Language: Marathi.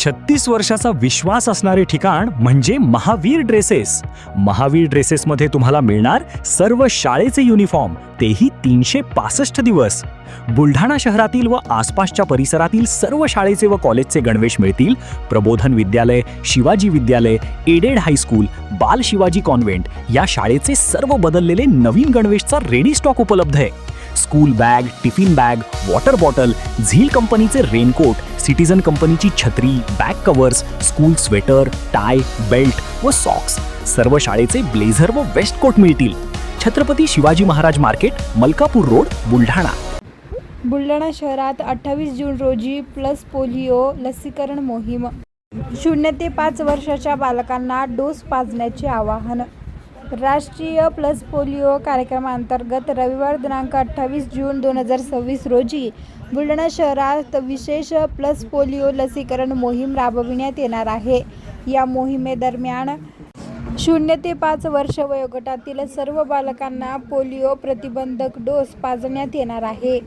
36 वर्षाचा विश्वास असणारे ठिकाण म्हणजे महावीर ड्रेसेस. महावीर ड्रेसेसमध्ये तुम्हाला मिळणार सर्व शाळेचे युनिफॉर्म, तेही 365 दिवस. बुलढाणा शहरातील व आसपासच्या परिसरातील सर्व शाळेचे व कॉलेजचे गणवेश मिळतील. प्रबोधन विद्यालय, शिवाजी विद्यालय, एडेड हायस्कूल, बाल शिवाजी कॉन्व्हेंट या शाळेचे सर्व बदललेले नवीन गणवेशचा रेडी स्टॉक उपलब्ध आहे. School bag, tiffin bag, water bottle, Zeel कंपनीचे रेनकोट, सिटीजन कंपनीची छत्री, back covers, school sweater, tie, belt व सॉक्स, सर्व शाळेचे ब्लेझर व वेस्ट कोट मिळतील. Chhatrapati Shivaji Maharaj market, Malkapur road, Buldhana. बुलढाणा शहरात 28 जून रोजी पल्स पोलिओ लसीकरण मोहीम. 0 ते 5 वर्षाच्या बालकांना डोस पाजण्याचे आवाहन. राष्ट्रीय पल्स पोलिओ कार्यक्रमांतर्गत रविवार दिनांक 28 जून 2026 रोजी बुलढाणा शहरात विशेष पल्स पोलिओ लसीकरण मोहीम राबविण्यात येणार आहे. या मोहिमेदरम्यान 0 ते 5 वर्ष वयोगटातील सर्व बालकांना पोलिओ प्रतिबंधक डोस पाजण्यात येणार आहे.